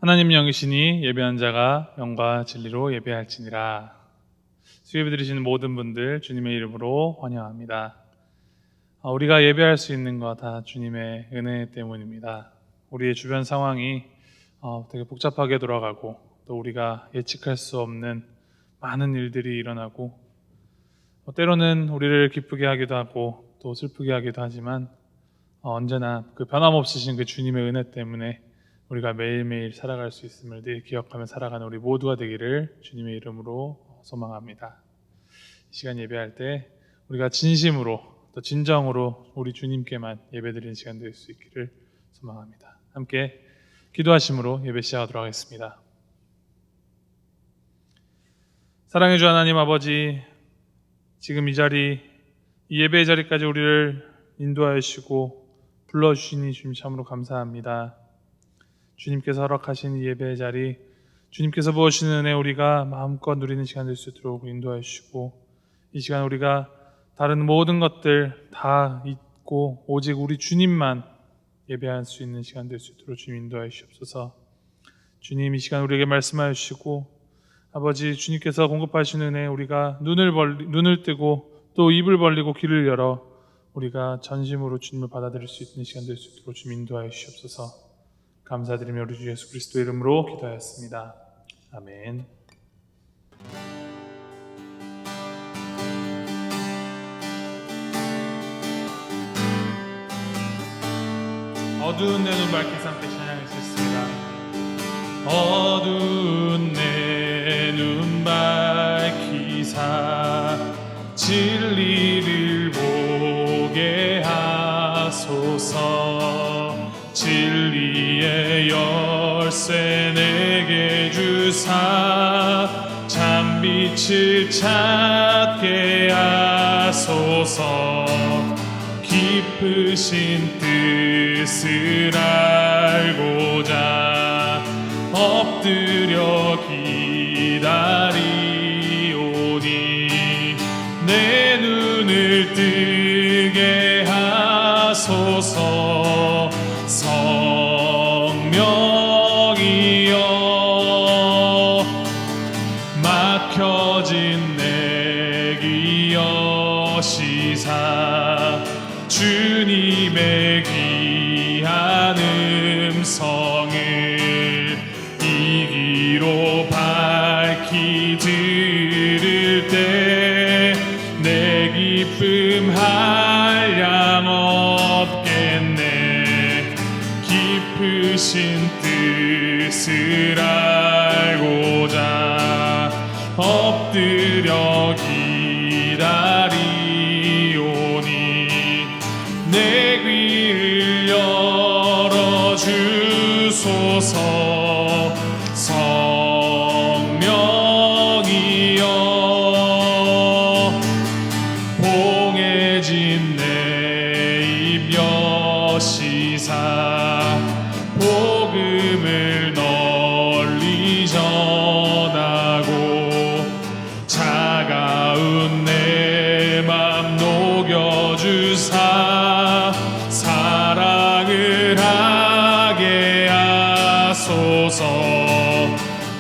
하나님 영이시니 예배한 자가 영과 진리로 예배할지니라. 수예배 드리시는 모든 분들 주님의 이름으로 환영합니다. 우리가 예배할 수 있는 것 다 주님의 은혜 때문입니다. 우리의 주변 상황이 되게 복잡하게 돌아가고 또 우리가 예측할 수 없는 많은 일들이 일어나고 때로는 우리를 기쁘게 하기도 하고 또 슬프게 하기도 하지만 언제나 그 변함없으신 그 주님의 은혜 때문에 우리가 매일매일 살아갈 수 있음을 늘 기억하며 살아가는 우리 모두가 되기를 주님의 이름으로 소망합니다. 이 시간 예배할 때 우리가 진심으로 또 진정으로 우리 주님께만 예배드리는 시간 될 수 있기를 소망합니다. 함께 기도하심으로 예배 시작하도록 하겠습니다. 사랑해 주 하나님 아버지, 지금 이 자리, 이 예배의 자리까지 우리를 인도하여 주시고 불러주시니 주님 참으로 감사합니다. 주님께서 허락하신 이 예배의 자리, 주님께서 부어주시는 은혜 우리가 마음껏 누리는 시간 될 수 있도록 인도하여 주시고, 이 시간 우리가 다른 모든 것들 다 잊고 오직 우리 주님만 예배할 수 있는 시간 될 수 있도록 주님 인도하여 주시옵소서. 주님 이 시간 우리에게 말씀하여 주시고, 아버지 주님께서 공급하시는 은혜 우리가 눈을 뜨고 또 입을 벌리고 귀를 열어 우리가 전심으로 주님을 받아들일 수 있는 시간 될 수 있도록 주님 인도하여 주시옵소서. 감사드리며 우리 주 예수 그리스도 이름으로 기도하였습니다. 아멘. 어두운 내 눈 밝게 삼게 찬양할 수 있습니다. 어두운 내 눈 밝히사 진리를 보게 하소서. 진리의 열쇠 내게 주사 참빛을 찾게 하소서. 깊으신 뜻을 알고자 엎드려 기다리오니 내 눈을 뜨게 하소서. 성령이여 막혀진 내 귀 여시사 주님의 귀한 음성을 이 귀로 밝히 들을 때 내 기쁨 한량 없겠네. 깊으신 뜻을 알고자 엎드려 기다리오니 내 귀를 열어주소서. 성령이여 봉해진 내 입 여시사 복음을 널리 전하고 차가운 내 맘 녹여주사 사랑을 하게 하소서.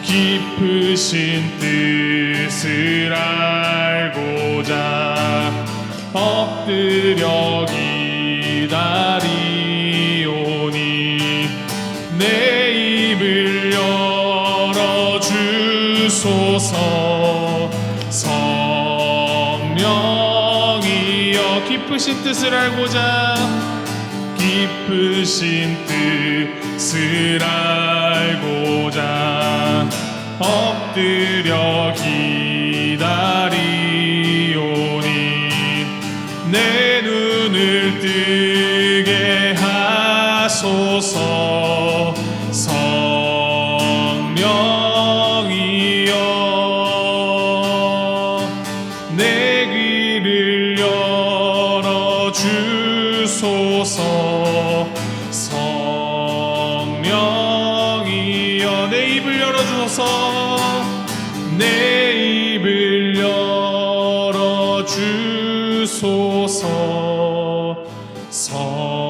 깊으신 뜻을 알고자 엎드려 기다리오니 내 입을 열어주소서. 성령이여 깊으신 뜻을 알고자 깊으신 뜻을 알고자 엎드려 기다리오니 내 눈을 뜨게 하소서. 성령이여 내 귀를 열어주소서. 성령이여 내 입을 열어주소서. 내 입을 열어주소서. 성령이여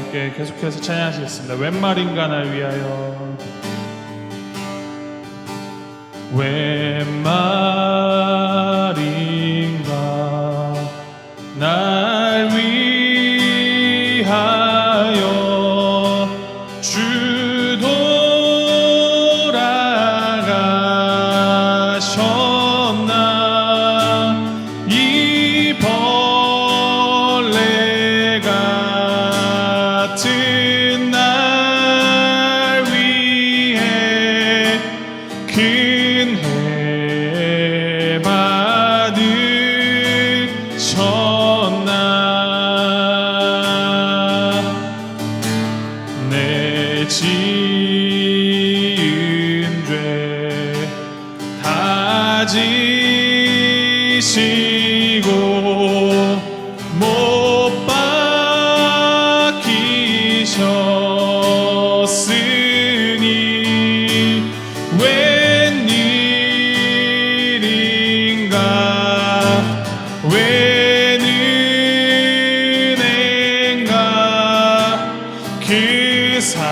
함께 계속해서 찬양하시겠습니다. 웬 말인가 날 위하여, 웬 말인가 날 위하여 주 돌아가셨나. 이 벌레 같은 날 위해 큰 해 받으셨나. 내 지은 죄 다 지시고 못 박히셨으니 웬일인가 웬 은혜인가 그 사랑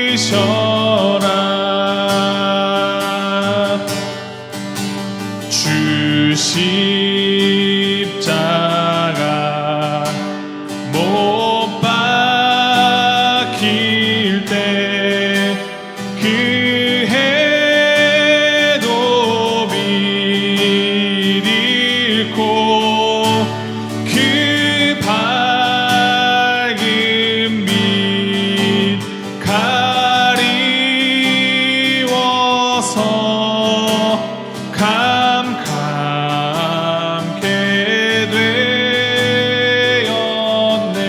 크셔라. 주 십자가 못 박힐 때 그 해도 빛 잃고 그 밝은 빛 가리워서 감감케 되었네.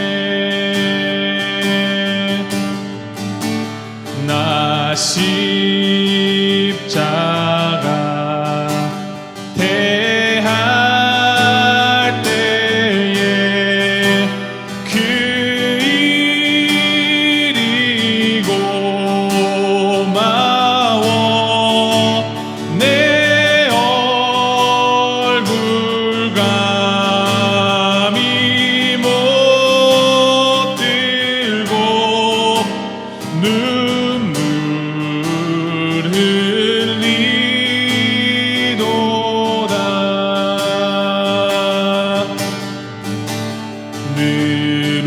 나 십자가 대할 때에 그 일이 고마워 내 얼굴 감히 못 들고 눈물 흘리도다. 늘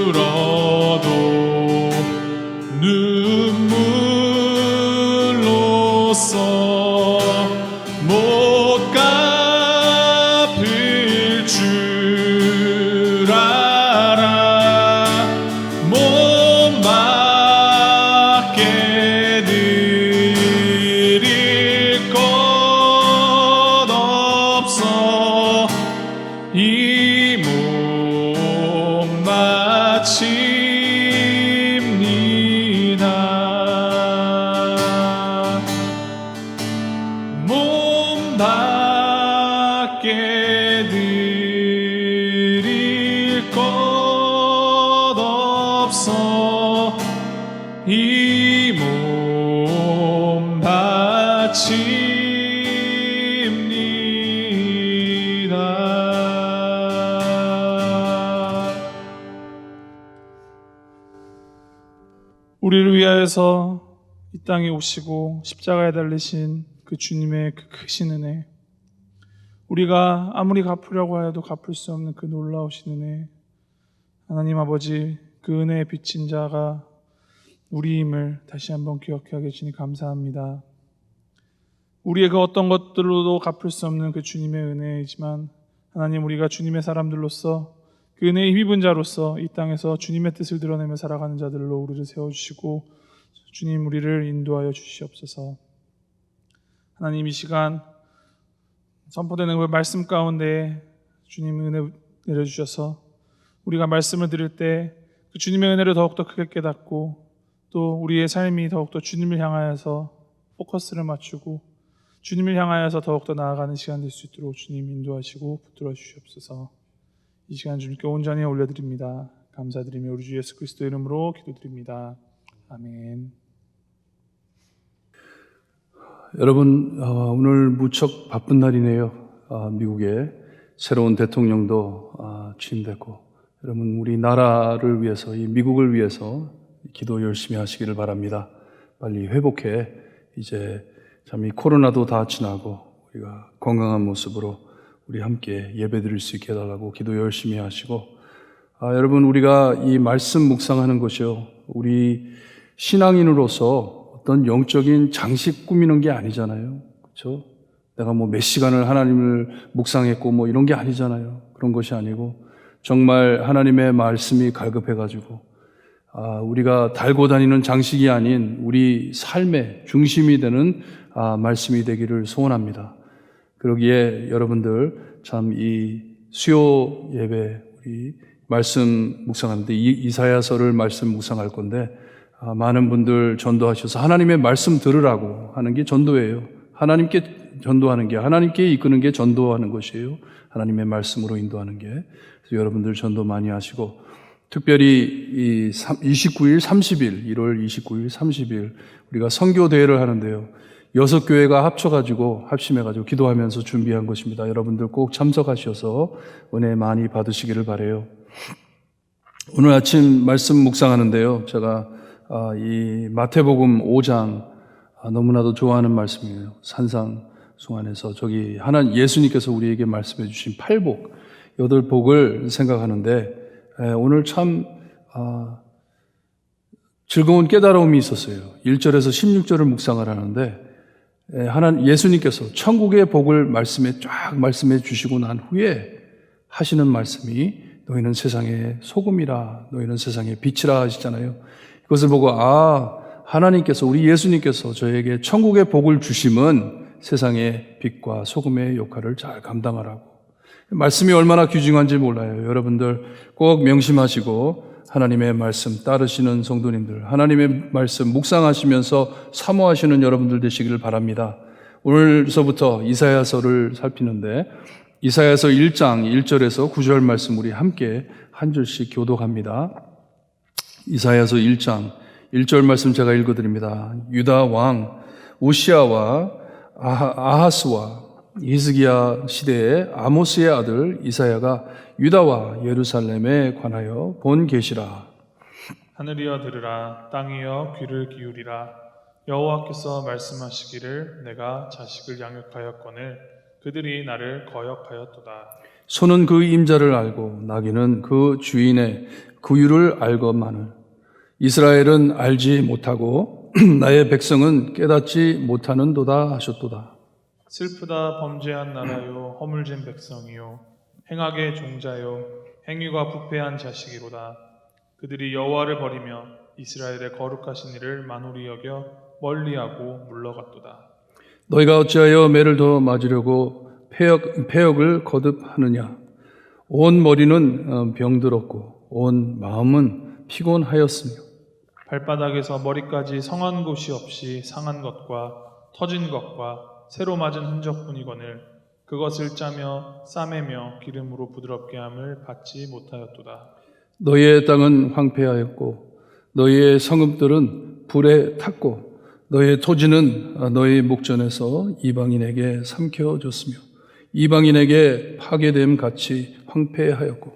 울어도 눈물로써 못 갚을 줄 알아. 몸밖에 드릴 것 없어 이 몸 바칩니다. 몸밖에 드릴 것 없어 이 몸 바칩니다. 우리를 위하여서 이 땅에 오시고 십자가에 달리신 그 주님의 그 크신 은혜, 우리가 아무리 갚으려고 하여도 갚을 수 없는 그 놀라우신 은혜, 하나님 아버지, 그 은혜에 빚진 자가 우리임을 다시 한번 기억하게 해주니 감사합니다. 우리의 그 어떤 것들로도 갚을 수 없는 그 주님의 은혜이지만 하나님, 우리가 주님의 사람들로서 그 은혜에 힘입은 자로서 이 땅에서 주님의 뜻을 드러내며 살아가는 자들로 우리를 세워주시고 주님, 우리를 인도하여 주시옵소서. 하나님, 이 시간 선포되는 그 말씀 가운데 주님 은혜 내려주셔서 우리가 말씀을 들을 때 그 주님의 은혜를 더욱더 크게 깨닫고 또 우리의 삶이 더욱더 주님을 향하여서 포커스를 맞추고 주님을 향하여서 더욱더 나아가는 시간 될 수 있도록 주님 인도하시고 붙들어 주시옵소서. 이 시간 주님께 온전히 올려드립니다. 감사드리며 우리 주 예수 그리스도 이름으로 기도드립니다. 아멘. 여러분, 오늘 무척 바쁜 날이네요. 미국에 새로운 대통령도 취임됐고, 여러분 우리 나라를 위해서, 이 미국을 위해서 기도 열심히 하시기를 바랍니다. 빨리 회복해 이제 참 이 코로나도 다 지나고 우리가 건강한 모습으로 우리 함께 예배드릴 수 있게 해달라고 기도 열심히 하시고, 여러분 우리가 이 말씀 묵상하는 것이요, 우리 신앙인으로서 어떤 영적인 장식 꾸미는 게 아니잖아요. 그렇죠? 내가 뭐 몇 시간을 하나님을 묵상했고 뭐 이런 게 아니잖아요. 그런 것이 아니고 정말 하나님의 말씀이 갈급해가지고 우리가 달고 다니는 장식이 아닌 우리 삶의 중심이 되는 말씀이 되기를 소원합니다. 그러기에 여러분들 참 이 수요 예배 우리 말씀 묵상하는데 이사야서를 말씀 묵상할 건데, 많은 분들 전도하셔서 하나님의 말씀 들으라고 하는 게 전도예요. 하나님께 전도하는 게, 하나님께 이끄는 게 전도하는 것이에요. 하나님의 말씀으로 인도하는 게. 그래서 여러분들 전도 많이 하시고, 특별히 이 29일, 30일, 1월 29일, 30일 우리가 선교 대회를 하는데요. 6교회가 합심해가지고 기도하면서 준비한 것입니다. 여러분들 꼭 참석하셔서 은혜 많이 받으시기를 바라요. 오늘 아침 말씀 묵상하는데요. 제가 이 마태복음 5장 너무나도 좋아하는 말씀이에요. 산상수안에서 저기 예수님께서 우리에게 말씀해 주신 8복, 8복을 생각하는데, 오늘 참 즐거운 깨달음이 있었어요. 1절에서 16절을 묵상을 하는데, 예수님께서 천국의 복을 쫙 말씀해 주시고 난 후에 하시는 말씀이 너희는 세상의 소금이라, 너희는 세상의 빛이라 하시잖아요. 이것을 보고 하나님께서, 우리 예수님께서 저에게 천국의 복을 주심은 세상의 빛과 소금의 역할을 잘 감당하라고. 말씀이 얼마나 귀중한지 몰라요. 여러분들 꼭 명심하시고 하나님의 말씀 따르시는 성도님들, 하나님의 말씀 묵상하시면서 사모하시는 여러분들 되시기를 바랍니다. 오늘서부터 이사야서를 살피는데, 이사야서 1장 1절에서 9절 말씀 우리 함께 한 절씩 교독합니다. 이사야서 1장 1절 말씀 제가 읽어드립니다. 유다 왕 우시아와 아하스와 히스기야 시대에 아모스의 아들 이사야가 유다와 예루살렘에 관하여 본 계시라. 하늘이여 들으라, 땅이여 귀를 기울이라. 여호와께서 말씀하시기를 내가 자식을 양육하였거늘 그들이 나를 거역하였도다. 소는 그 임자를 알고 나귀는 그 주인의 구유를 알거마늘. 이스라엘은 알지 못하고 나의 백성은 깨닫지 못하는도다 하셨도다. 슬프다 범죄한 나라요, 허물진 백성이요, 행악의 종자요, 행위가 부패한 자식이로다. 그들이 여호와를 버리며 이스라엘의 거룩하신 이를 만홀히 여겨 멀리하고 물러갔도다. 너희가 어찌하여 매를 더 맞으려고 패역을 거듭하느냐. 온 머리는 병들었고 온 마음은 피곤하였으며 발바닥에서 머리까지 성한 곳이 없이 상한 것과 터진 것과 새로 맞은 흔적뿐이거늘 그것을 짜며 싸매며 기름으로 부드럽게 함을 받지 못하였도다. 너희의 땅은 황폐하였고 너희의 성읍들은 불에 탔고 너희의 토지는 너희 목전에서 이방인에게 삼켜졌으며 이방인에게 파괴됨 같이 황폐하였고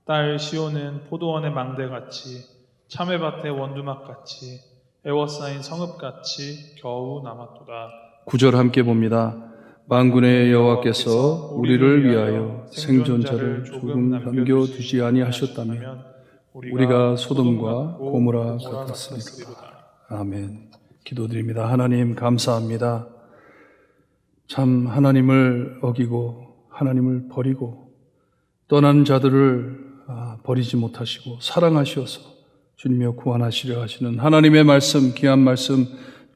딸 시온은 포도원의 망대같이 참외밭의 원두막같이 애워싸인 성읍같이 겨우 남았도다. 9절 함께 봅니다. 만군의 여호와께서 우리를 위하여 생존자를 조금 남겨두지 아니하셨다면 우리가 소돔과 고모라 같았으리로다. 아멘. 기도드립니다. 하나님 감사합니다. 참 하나님을 어기고 하나님을 버리고 떠난 자들을 버리지 못하시고 사랑하셔서 주님여 구원하시려 하시는 하나님의 말씀, 귀한 말씀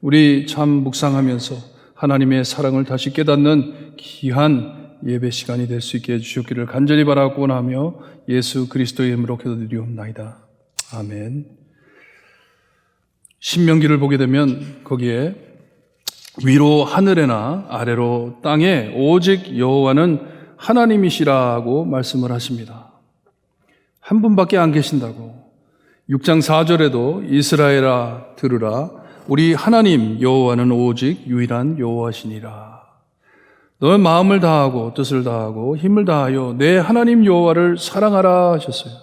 우리 참 묵상하면서 하나님의 사랑을 다시 깨닫는 귀한 예배 시간이 될 수 있게 해주셨기를 간절히 바라고 하며 예수 그리스도의 이름으로 기도드리옵나이다. 아멘. 신명기를 보게 되면 거기에 위로 하늘에나 아래로 땅에 오직 여호와는 하나님이시라고 말씀을 하십니다. 한 분밖에 안 계신다고. 6장 4절에도 이스라엘아 들으라 우리 하나님 여호와는 오직 유일한 여호와시니라. 너의 마음을 다하고 뜻을 다하고 힘을 다하여 내 하나님 여호와를 사랑하라 하셨어요.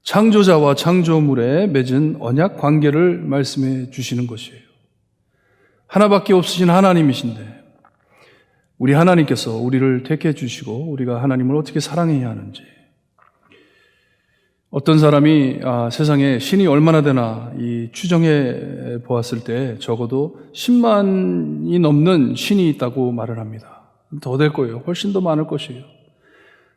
창조자와 창조물에 맺은 언약 관계를 말씀해 주시는 것이에요. 하나밖에 없으신 하나님이신데 우리 하나님께서 우리를 택해 주시고 우리가 하나님을 어떻게 사랑해야 하는지, 어떤 사람이 세상에 신이 얼마나 되나 추정해 보았을 때 적어도 10만이 넘는 신이 있다고 말을 합니다. 더 될 거예요. 훨씬 더 많을 것이에요.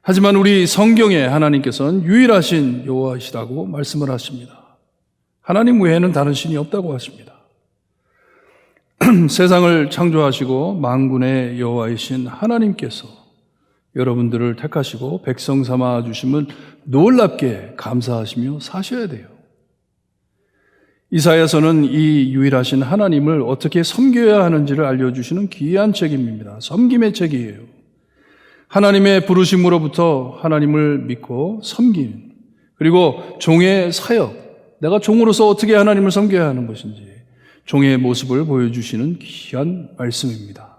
하지만 우리 성경에 하나님께서는 유일하신 여호와이시라고 말씀을 하십니다. 하나님 외에는 다른 신이 없다고 하십니다. 세상을 창조하시고 만군의 여호와이신 하나님께서 여러분들을 택하시고 백성 삼아 주심을 놀랍게 감사하시며 사셔야 돼요. 이사야서는 이 유일하신 하나님을 어떻게 섬겨야 하는지를 알려주시는 귀한 책임입니다. 섬김의 책이에요. 하나님의 부르심으로부터 하나님을 믿고 섬기는, 그리고 종의 사역, 내가 종으로서 어떻게 하나님을 섬겨야 하는 것인지 종의 모습을 보여주시는 귀한 말씀입니다.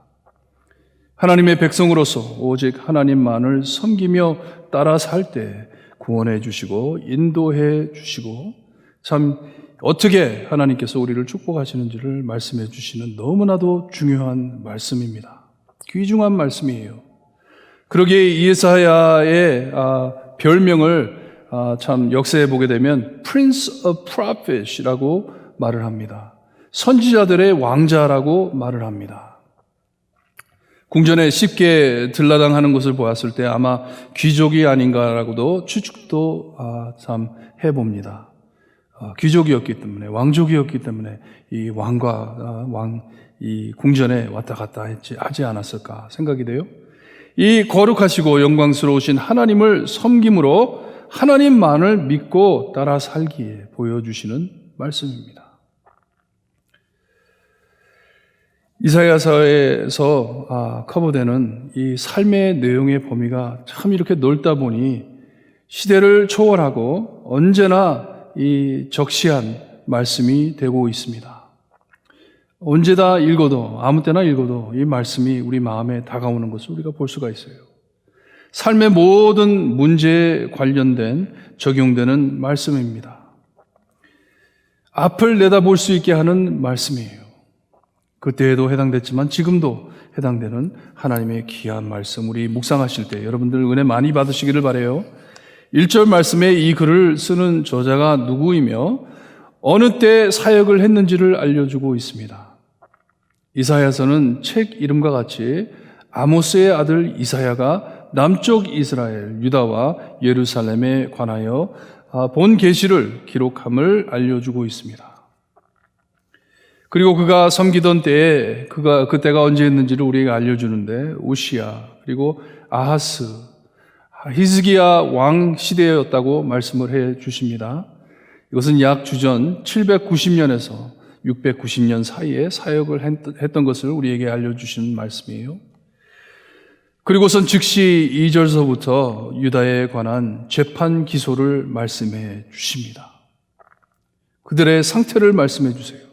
하나님의 백성으로서 오직 하나님만을 섬기며 따라 살 때 구원해 주시고 인도해 주시고, 참 어떻게 하나님께서 우리를 축복하시는지를 말씀해 주시는 너무나도 중요한 말씀입니다. 귀중한 말씀이에요. 그러기에 이사야의 별명을 참 역사에 보게 되면 Prince of Prophet이라고 말을 합니다. 선지자들의 왕자라고 말을 합니다. 궁전에 쉽게 들라당하는 것을 보았을 때 아마 귀족이 아닌가라고도 추측도 참 해봅니다. 귀족이었기 때문에, 왕족이었기 때문에 이 왕과 이 궁전에 왔다 갔다 하지 않았을까 생각이 돼요. 이 거룩하시고 영광스러우신 하나님을 섬김으로 하나님만을 믿고 따라 살기에 보여주시는 말씀입니다. 이사야서에서 커버되는 이 삶의 내용의 범위가 참 이렇게 넓다 보니 시대를 초월하고 언제나 이 적시한 말씀이 되고 있습니다. 언제다 읽어도, 아무 때나 읽어도 이 말씀이 우리 마음에 다가오는 것을 우리가 볼 수가 있어요. 삶의 모든 문제에 관련된 적용되는 말씀입니다. 앞을 내다볼 수 있게 하는 말씀이에요. 그때에도 해당됐지만 지금도 해당되는 하나님의 귀한 말씀, 우리 묵상하실 때 여러분들 은혜 많이 받으시기를 바라요. 1절 말씀에 이 글을 쓰는 저자가 누구이며 어느 때 사역을 했는지를 알려주고 있습니다. 이사야서는 책 이름과 같이 아모스의 아들 이사야가 남쪽 이스라엘, 유다와 예루살렘에 관하여 본 계시를 기록함을 알려주고 있습니다. 그리고 그가 섬기던 때에 그때가 언제였는지를 우리에게 알려주는데 우시야, 그리고 아하스, 히스기야 왕 시대였다고 말씀을 해 주십니다. 이것은 약 주전 790년에서 690년 사이에 사역을 했던 것을 우리에게 알려주시는 말씀이에요. 그리고선 즉시 2절서부터 유다에 관한 재판 기소를 말씀해 주십니다. 그들의 상태를 말씀해 주세요.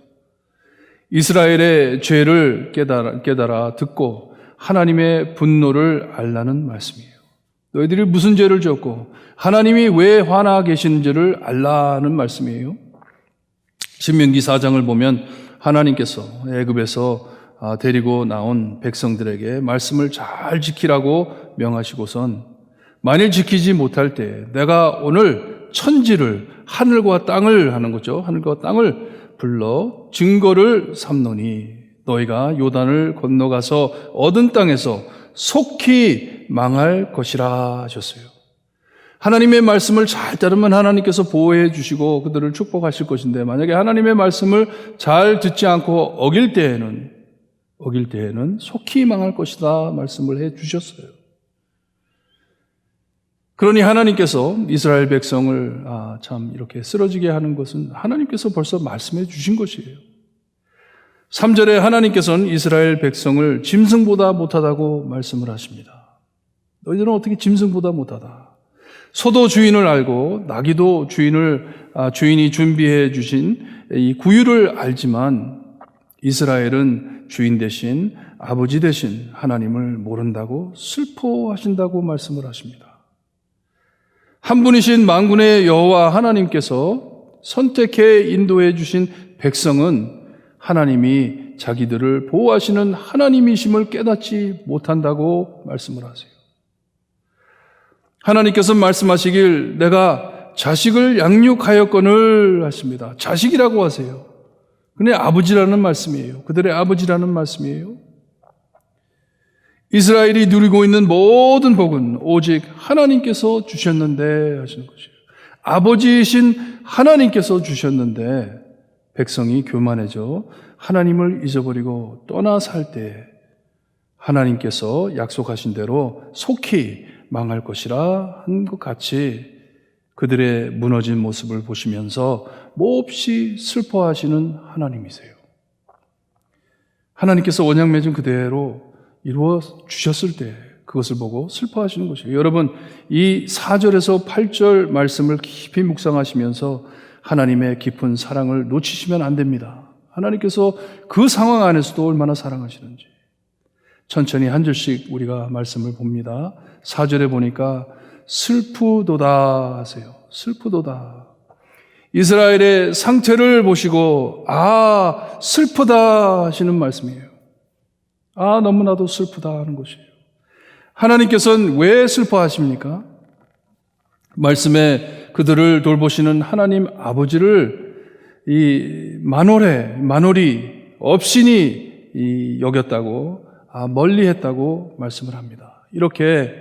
이스라엘의 죄를 깨달아 듣고 하나님의 분노를 알라는 말씀이에요. 너희들이 무슨 죄를 지었고 하나님이 왜 화나 계시는지를 알라는 말씀이에요. 신명기 4장을 보면 하나님께서 애굽에서 데리고 나온 백성들에게 말씀을 잘 지키라고 명하시고선 만일 지키지 못할 때 내가 오늘 천지를, 하늘과 땅을 하는 거죠. 하늘과 땅을 불러 증거를 삼노니 너희가 요단을 건너가서 얻은 땅에서 속히 망할 것이라 하셨어요. 하나님의 말씀을 잘 따르면 하나님께서 보호해 주시고 그들을 축복하실 것인데 만약에 하나님의 말씀을 잘 듣지 않고 어길 때에는 속히 망할 것이다 말씀을 해 주셨어요. 그러니 하나님께서 이스라엘 백성을 참 이렇게 쓰러지게 하는 것은 하나님께서 벌써 말씀해 주신 것이에요. 3절에 하나님께서는 이스라엘 백성을 짐승보다 못하다고 말씀을 하십니다. 너희들은 어떻게 짐승보다 못하다. 소도 주인을 알고 나귀도 주인이 준비해 주신 이 구유를 알지만 이스라엘은 주인 대신 아버지 되신 하나님을 모른다고 슬퍼하신다고 말씀을 하십니다. 한 분이신 만군의 여호와 하나님께서 선택해 인도해 주신 백성은 하나님이 자기들을 보호하시는 하나님이심을 깨닫지 못한다고 말씀을 하세요. 하나님께서 말씀하시길 내가 자식을 양육하였거늘 하십니다. 자식이라고 하세요. 그네 아버지라는 말씀이에요. 그들의 아버지라는 말씀이에요. 이스라엘이 누리고 있는 모든 복은 오직 하나님께서 주셨는데 하시는 것이에요. 아버지이신 하나님께서 주셨는데 백성이 교만해져 하나님을 잊어버리고 떠나 살 때 하나님께서 약속하신 대로 속히 망할 것이라 한 것 같이 그들의 무너진 모습을 보시면서 몹시 슬퍼하시는 하나님이세요. 하나님께서 언약 맺은 그대로 이루어 주셨을 때 그것을 보고 슬퍼하시는 것이에요. 여러분, 이 4절에서 8절 말씀을 깊이 묵상하시면서 하나님의 깊은 사랑을 놓치시면 안 됩니다. 하나님께서 그 상황 안에서도 얼마나 사랑하시는지. 천천히 한 절씩 우리가 말씀을 봅니다. 4절에 보니까 슬프도다 하세요. 슬프도다. 이스라엘의 상태를 보시고 슬프다 하시는 말씀이에요. 너무나도 슬프다 하는 것이에요. 하나님께서는 왜 슬퍼하십니까? 말씀에 그들을 돌보시는 하나님 아버지를 이 만홀히 업신이 여겼다고 멀리했다고 말씀을 합니다. 이렇게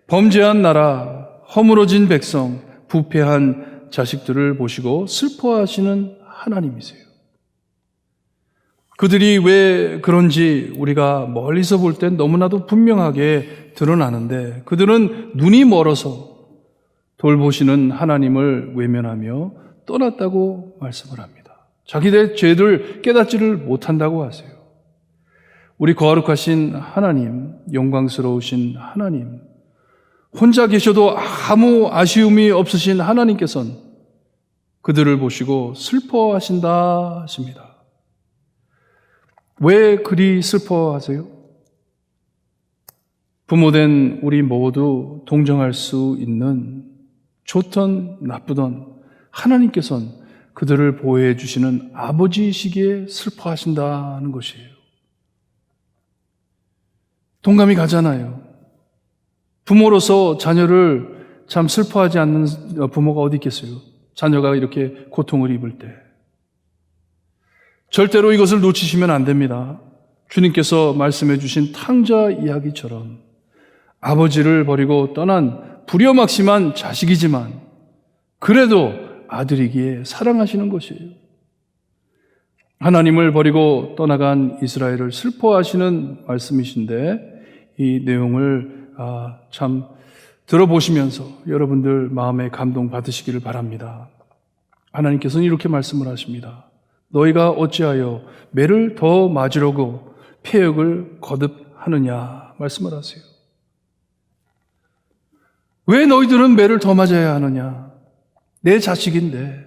범죄한 나라, 허물어진 백성, 부패한 자식들을 보시고 슬퍼하시는 하나님이세요. 그들이 왜 그런지 우리가 멀리서 볼 땐 너무나도 분명하게 드러나는데 그들은 눈이 멀어서 돌보시는 하나님을 외면하며 떠났다고 말씀을 합니다. 자기들의 죄를 깨닫지를 못한다고 하세요. 우리 거룩하신 하나님, 영광스러우신 하나님, 혼자 계셔도 아무 아쉬움이 없으신 하나님께서는 그들을 보시고 슬퍼하신다 하십니다. 왜 그리 슬퍼하세요? 부모된 우리 모두 동정할 수 있는 좋던 나쁘던 하나님께서는 그들을 보호해 주시는 아버지이시기에 슬퍼하신다는 것이에요. 동감이 가잖아요. 부모로서 자녀를 참 슬퍼하지 않는 부모가 어디 있겠어요? 자녀가 이렇게 고통을 입을 때. 절대로 이것을 놓치시면 안 됩니다. 주님께서 말씀해 주신 탕자 이야기처럼 아버지를 버리고 떠난 불효막심한 자식이지만 그래도 아들이기에 사랑하시는 것이에요. 하나님을 버리고 떠나간 이스라엘을 슬퍼하시는 말씀이신데 이 내용을 참 들어보시면서 여러분들 마음에 감동 받으시기를 바랍니다. 하나님께서는 이렇게 말씀을 하십니다. 너희가 어찌하여 매를 더 맞으려고 패역을 거듭하느냐 말씀을 하세요. 왜 너희들은 매를 더 맞아야 하느냐? 내 자식인데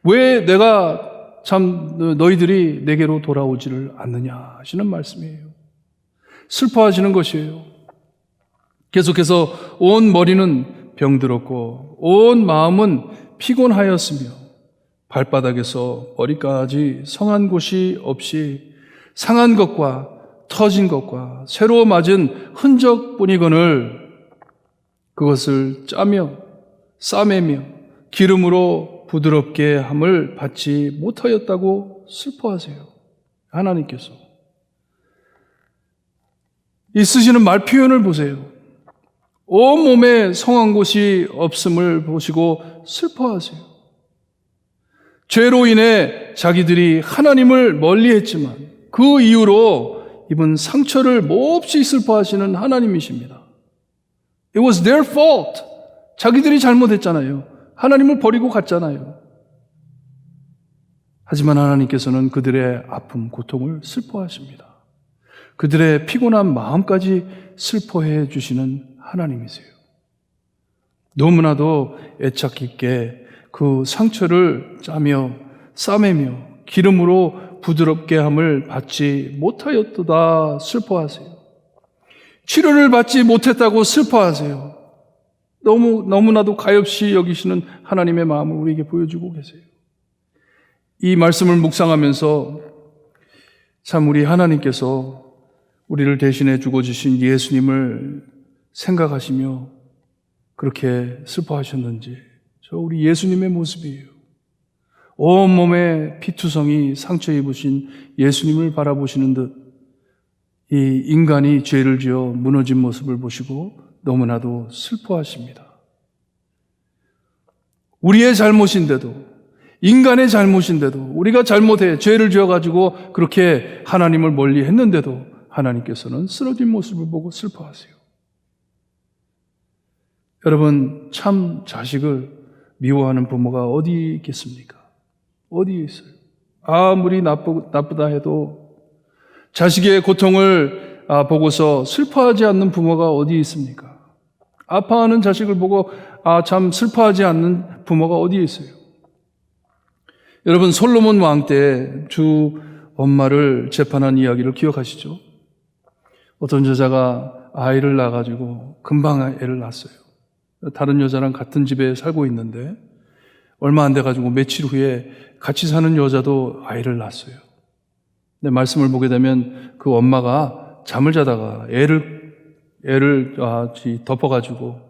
왜 내가 참 너희들이 내게로 돌아오지를 않느냐 하시는 말씀이에요. 슬퍼하시는 것이에요. 계속해서 온 머리는 병들었고 온 마음은 피곤하였으며 발바닥에서 머리까지 성한 곳이 없이 상한 것과 터진 것과 새로 맞은 흔적뿐이거늘 그것을 짜며 싸매며 기름으로 부드럽게 함을 받지 못하였다고 슬퍼하세요. 하나님께서 이 쓰시는 말 표현을 보세요. 온몸에 성한 곳이 없음을 보시고 슬퍼하세요. 죄로 인해 자기들이 하나님을 멀리했지만 그 이후로 입은 상처를 몹시 슬퍼하시는 하나님이십니다. It was their fault. 자기들이 잘못했잖아요. 하나님을 버리고 갔잖아요. 하지만 하나님께서는 그들의 아픔, 고통을 슬퍼하십니다. 그들의 피곤한 마음까지 슬퍼해 주시는 하나님이세요. 너무나도 애착 깊게 그 상처를 짜며 싸매며 기름으로 부드럽게 함을 받지 못하였도다 슬퍼하세요. 치료를 받지 못했다고 슬퍼하세요. 너무나도 가엾이 여기시는 하나님의 마음을 우리에게 보여주고 계세요. 이 말씀을 묵상하면서 참 우리 하나님께서 우리를 대신해 죽어주신 예수님을 생각하시며 그렇게 슬퍼하셨는지, 저 우리 예수님의 모습이에요. 온몸에 피투성이 상처 입으신 예수님을 바라보시는 듯 이 인간이 죄를 지어 무너진 모습을 보시고 너무나도 슬퍼하십니다. 우리의 잘못인데도, 인간의 잘못인데도, 우리가 잘못해 죄를 지어가지고 그렇게 하나님을 멀리 했는데도 하나님께서는 쓰러진 모습을 보고 슬퍼하세요. 여러분, 참 자식을 미워하는 부모가 어디 있겠습니까? 어디에 있어요? 아무리 나쁘다 해도 자식의 고통을 보고서 슬퍼하지 않는 부모가 어디 있습니까? 아파하는 자식을 보고 참 슬퍼하지 않는 부모가 어디에 있어요? 여러분, 솔로몬 왕 때 주 엄마를 재판한 이야기를 기억하시죠? 어떤 여자가 아이를 낳아가지고 금방 애를 낳았어요. 다른 여자랑 같은 집에 살고 있는데 얼마 안 돼가지고 며칠 후에 같이 사는 여자도 아이를 낳았어요. 근데 말씀을 보게 되면 그 엄마가 잠을 자다가 애를 덮어가지고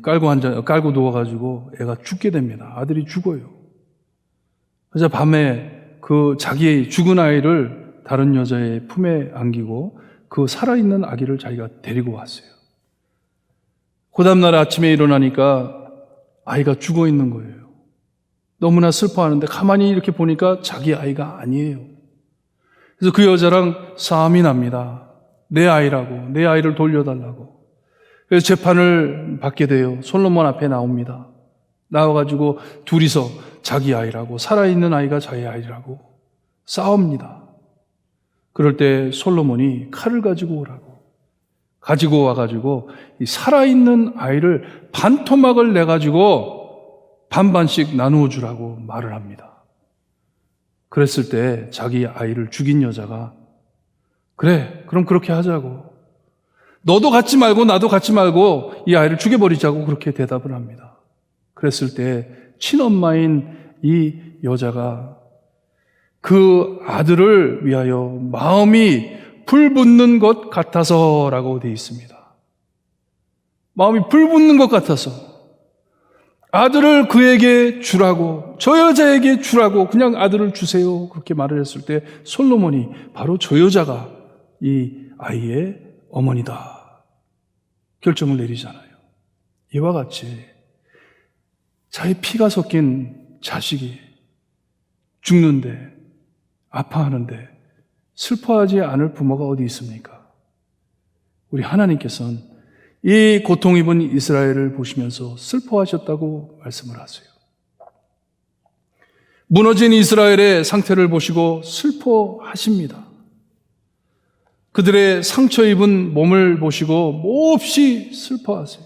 깔고 누워가지고 애가 죽게 됩니다. 아들이 죽어요. 그래서 밤에 그 자기의 죽은 아이를 다른 여자의 품에 안기고 그 살아있는 아기를 자기가 데리고 왔어요. 그 다음날 아침에 일어나니까 아이가 죽어 있는 거예요. 너무나 슬퍼하는데 가만히 이렇게 보니까 자기 아이가 아니에요. 그래서 그 여자랑 싸움이 납니다. 내 아이라고, 내 아이를 돌려달라고. 그래서 재판을 받게 돼요. 솔로몬 앞에 나옵니다. 나와가지고 둘이서 자기 아이라고, 살아있는 아이가 자기 아이라고 싸웁니다. 그럴 때 솔로몬이 칼을 가지고 오라고. 가지고 와가지고 이 살아있는 아이를 반토막을 내가지고 반반씩 나누어 주라고 말을 합니다. 그랬을 때 자기 아이를 죽인 여자가 그래, 그럼 그렇게 하자고. 너도 갖지 말고 나도 갖지 말고 이 아이를 죽여버리자고 그렇게 대답을 합니다. 그랬을 때 친엄마인 이 여자가 그 아들을 위하여 마음이 불붙는 것 같아서라고 되어 있습니다. 마음이 불붙는 것 같아서 아들을 그에게 주라고, 저 여자에게 주라고, 그냥 아들을 주세요. 그렇게 말을 했을 때 솔로몬이 바로 저 여자가 이 아이의 어머니다 결정을 내리잖아요. 이와 같이 자기 피가 섞인 자식이 죽는데, 아파하는데 슬퍼하지 않을 부모가 어디 있습니까? 우리 하나님께서는 이 고통 입은 이스라엘을 보시면서 슬퍼하셨다고 말씀을 하세요. 무너진 이스라엘의 상태를 보시고 슬퍼하십니다. 그들의 상처 입은 몸을 보시고 몹시 슬퍼하세요.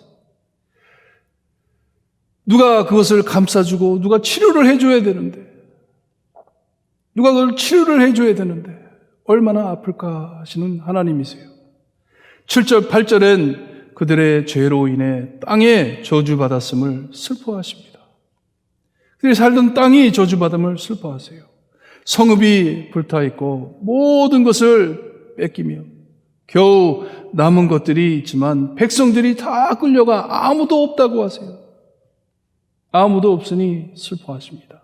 누가 그것을 감싸주고 누가 치료를 해줘야 되는데, 누가 그걸 치료를 해줘야 되는데 얼마나 아플까 하시는 하나님이세요. 7절, 8절엔 그들의 죄로 인해 땅에 저주받았음을 슬퍼하십니다. 그들이 살던 땅이 저주받음을 슬퍼하세요. 성읍이 불타있고 모든 것을 뺏기며 겨우 남은 것들이 있지만 백성들이 다 끌려가 아무도 없다고 하세요. 아무도 없으니 슬퍼하십니다.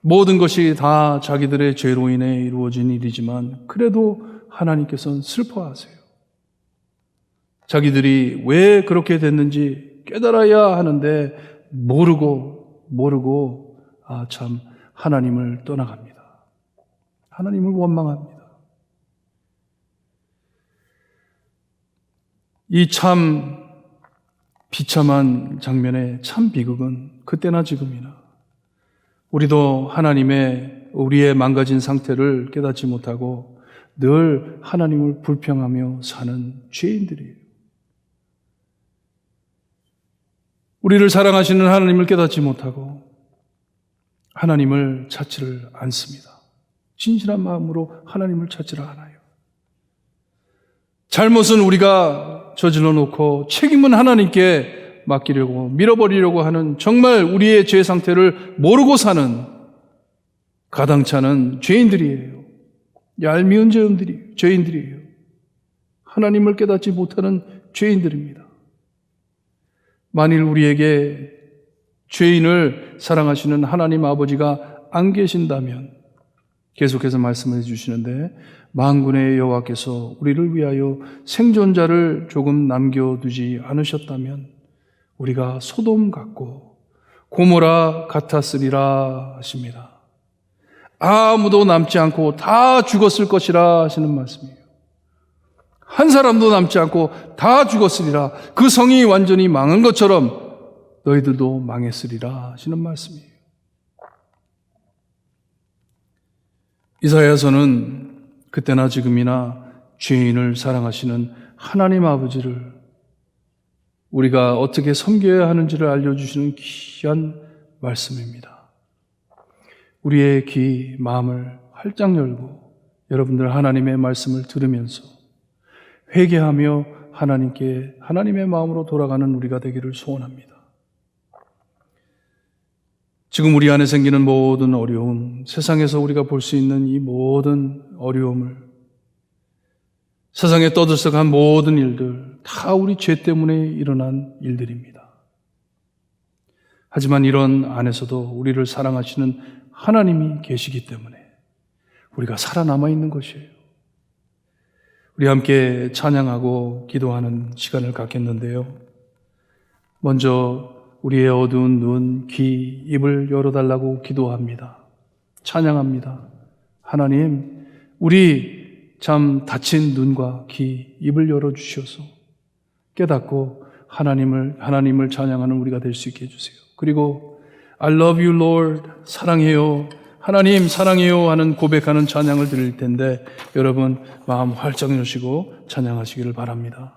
모든 것이 다 자기들의 죄로 인해 이루어진 일이지만 그래도 하나님께서는 슬퍼하세요. 자기들이 왜 그렇게 됐는지 깨달아야 하는데 모르고 참 하나님을 떠나갑니다. 하나님을 원망합니다. 이 참 비참한 장면의 참 비극은 그때나 지금이나 우리도 우리의 망가진 상태를 깨닫지 못하고 늘 하나님을 불평하며 사는 죄인들이에요. 우리를 사랑하시는 하나님을 깨닫지 못하고 하나님을 찾지를 않습니다. 진실한 마음으로 하나님을 찾지를 않아요. 잘못은 우리가 저질러 놓고 책임은 하나님께 맡기려고 밀어버리려고 하는, 정말 우리의 죄 상태를 모르고 사는 가당찮은 죄인들이에요. 얄미운 죄인들이에요. 하나님을 깨닫지 못하는 죄인들입니다. 만일 우리에게 죄인을 사랑하시는 하나님 아버지가 안 계신다면, 계속해서 말씀을 해주시는데, 만군의 여호와께서 우리를 위하여 생존자를 조금 남겨두지 않으셨다면 우리가 소돔 같고 고모라 같았으리라 하십니다. 아무도 남지 않고 다 죽었을 것이라 하시는 말씀이에요. 한 사람도 남지 않고 다 죽었으리라. 그 성이 완전히 망한 것처럼 너희들도 망했으리라 하시는 말씀이에요. 이사야서는 그때나 지금이나 죄인을 사랑하시는 하나님 아버지를 우리가 어떻게 섬겨야 하는지를 알려주시는 귀한 말씀입니다. 우리의 귀, 마음을 활짝 열고 여러분들 하나님의 말씀을 들으면서 회개하며 하나님의 마음으로 돌아가는 우리가 되기를 소원합니다. 지금 우리 안에 생기는 모든 어려움, 세상에서 우리가 볼 수 있는 이 모든 어려움을, 세상에 떠들썩한 모든 일들, 다 우리 죄 때문에 일어난 일들입니다. 하지만 이런 안에서도 우리를 사랑하시는 하나님이 계시기 때문에 우리가 살아남아 있는 것이에요. 우리 함께 찬양하고 기도하는 시간을 갖겠는데요. 먼저 우리의 어두운 눈, 귀, 입을 열어달라고 기도합니다. 찬양합니다. 하나님, 우리 참 닫힌 눈과 귀, 입을 열어주셔서 깨닫고 하나님을 찬양하는 우리가 될 수 있게 해주세요. 그리고 I love you, Lord, 사랑해요, 하나님 사랑해요 하는 고백하는 찬양을 드릴 텐데 여러분 마음 활짝 여시고 찬양하시기를 바랍니다.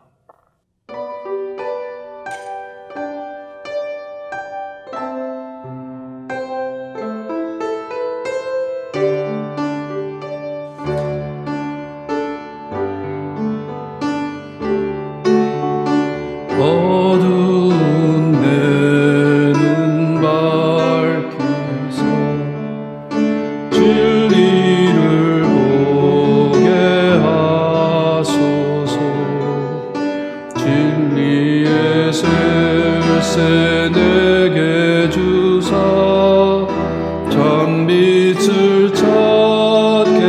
어두운 내 눈 밝히사 진리를 보게 하소서. 진리의 셀새 내게 주사 참빛을 찾게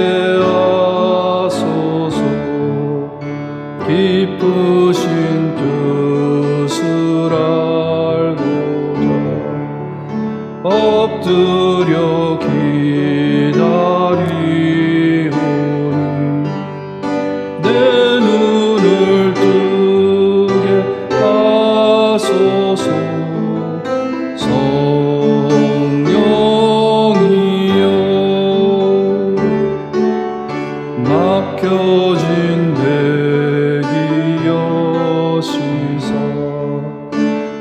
하소서. 기쁘신 뜻을 알고자 엎드려 기다리오니 내 눈을 뜨게 하소서. 성령이여 맡겨진 내 여시사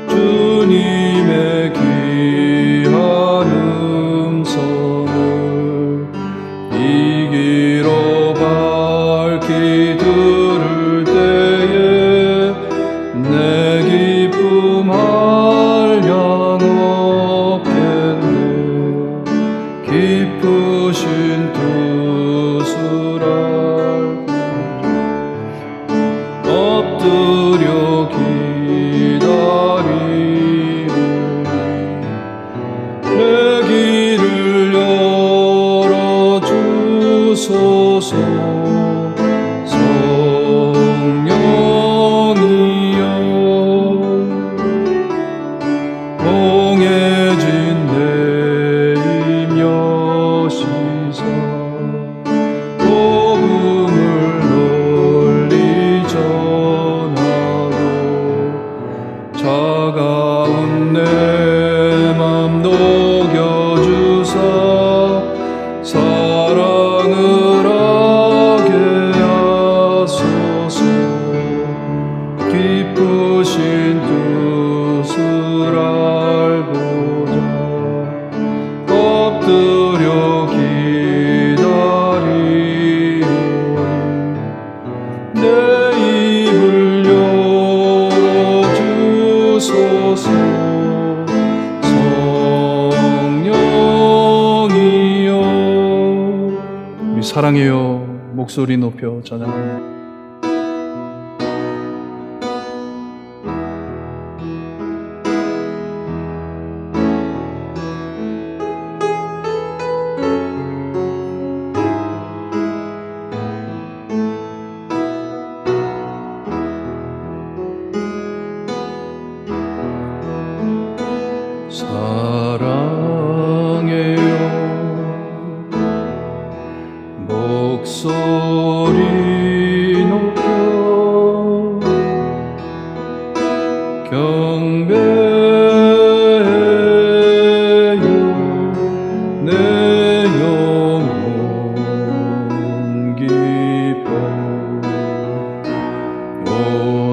주님의 귀한 음성을 이 길로 밝히 들을 때에 내 기쁨 한량 없겠네. 기쁘신 뜻을 알고 엎드려 기다리오니 내 길을 열어주소서. 성령이여 공해진 내 입 여시사 복음을 널리 전하고 차가운 내 맘 녹여주사 사랑을 사랑해요 목소리 높여 찬양합니다. 사랑해요 목소리 높여 경배해요 내 영혼 기뻐 오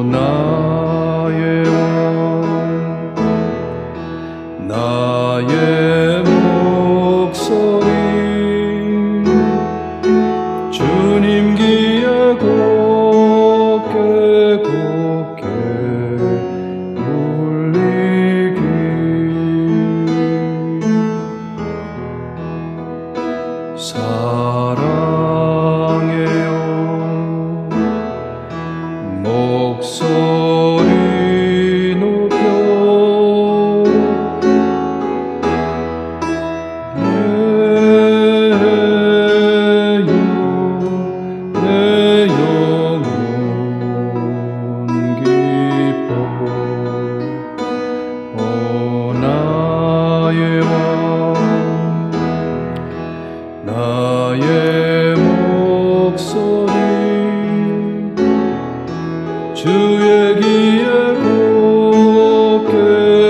나의 왕 나의 목소리 주님 귀에 곱게 곱게 울리기 사랑해요 목소리 높여 내 영혼 기뻐 오 나의 왕 나의 목소리 주의 귀에 곱게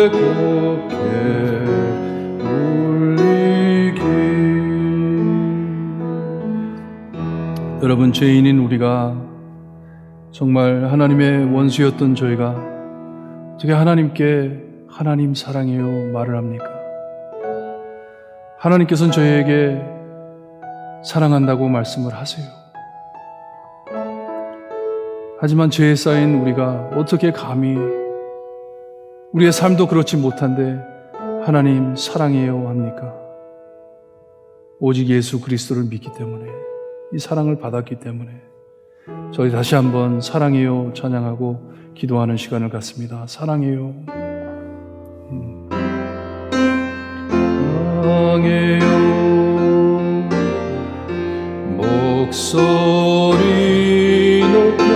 곱게 울리기 여러분 죄인인 우리가 정말 하나님의 원수였던 저희가 어떻게 하나님께 하나님 사랑해요 말을 합니까? 하나님께서는 저희에게 사랑한다고 말씀을 하세요. 하지만 죄에 쌓인 우리가 어떻게 감히 우리의 삶도 그렇지 못한데 하나님 사랑해요 합니까? 오직 예수 그리스도를 믿기 때문에 이 사랑을 받았기 때문에 저희 다시 한번 사랑해요 찬양하고 기도하는 시간을 갖습니다. 사랑해요 사랑해요 목소리 높여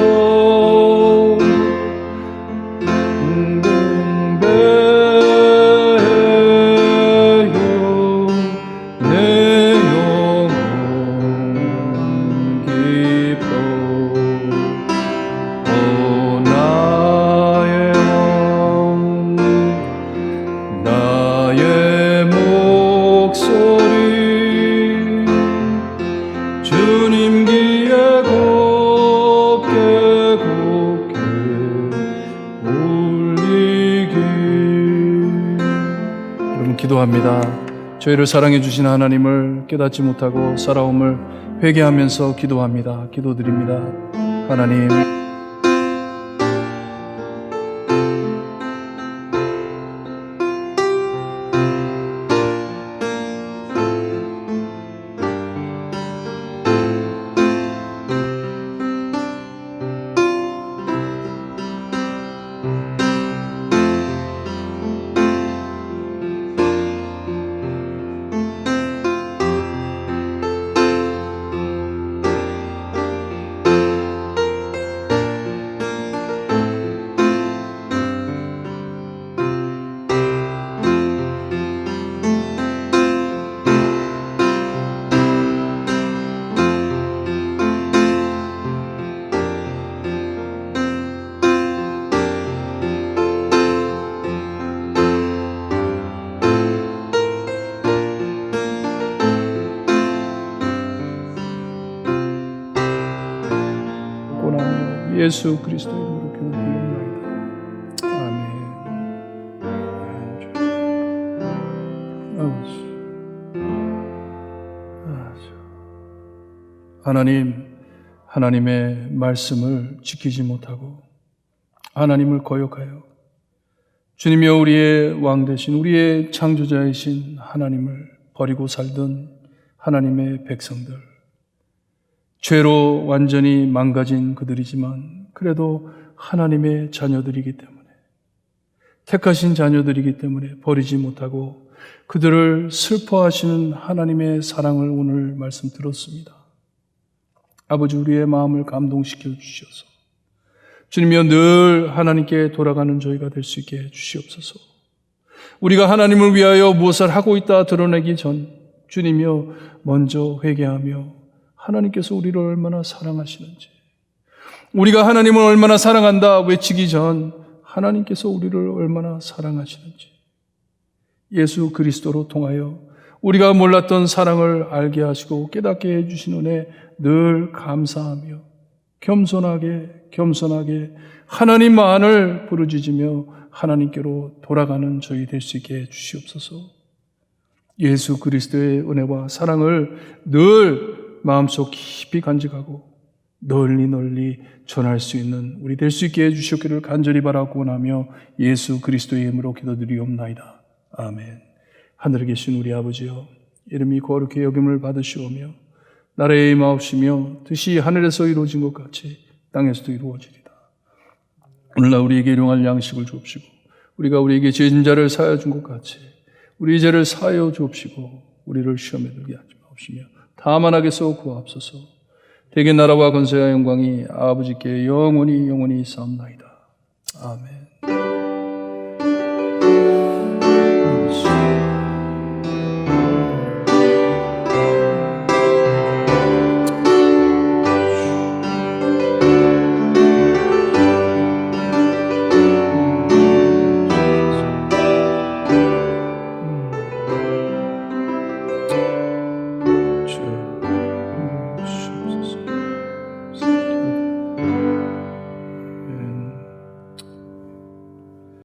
경배해요 내 영혼 기뻐 오 나의 왕 나의 목소리 주님 귀에 곱게 곱게 울리기 여러분 기도합니다. 저희를 사랑해 주신 하나님을 깨닫지 못하고 살아옴을 회개하면서 기도합니다. 기도드립니다. 하나님 예수 그리스도의 이름으로 기도드립니다. 아멘. 하나님의 말씀을 지키지 못하고 하나님을 거역하여 주님이여 우리의 왕 되신 우리의 창조자이신 하나님을 버리고 살던 하나님의 백성들 죄로 완전히 망가진 그들이지만 그래도 하나님의 자녀들이기 때문에, 택하신 자녀들이기 때문에 버리지 못하고 그들을 슬퍼하시는 하나님의 사랑을 오늘 말씀 들었습니다. 아버지, 우리의 마음을 감동시켜 주셔서 주님이여 늘 하나님께 돌아가는 저희가 될 수 있게 해주시옵소서. 우리가 하나님을 위하여 무엇을 하고 있다 드러내기 전 주님이여 먼저 회개하며 하나님께서 우리를 얼마나 사랑하시는지, 우리가 하나님을 얼마나 사랑한다 외치기 전 하나님께서 우리를 얼마나 사랑하시는지, 예수 그리스도로 통하여 우리가 몰랐던 사랑을 알게 하시고 깨닫게 해주신 은혜 늘 감사하며 겸손하게 하나님만을 부르짖으며 하나님께로 돌아가는 저희 될 수 있게 해주시옵소서. 예수 그리스도의 은혜와 사랑을 늘 마음속 깊이 간직하고 널리 전할 수 있는 우리 될 수 있게 해주시기를 간절히 바라고 나며 예수 그리스도의 이름으로 기도드리옵나이다. 아멘. 하늘에 계신 우리 아버지여, 이름이 거룩히 여김을 받으시오며 나라의 임하옵시며 뜻이 하늘에서 이루어진 것 같이 땅에서도 이루어지리다. 오늘날 우리에게 일용할 양식을 주옵시고 우리가 우리에게 죄진 자를 사하여 준 것 같이 우리 죄를 사하여 주옵시고 우리를 시험에 들게 하지 마옵시며 다만 악에서 구하옵소서. 대개 나라와 권세와 영광이 아버지께 영원히 있사옵나이다. 아멘.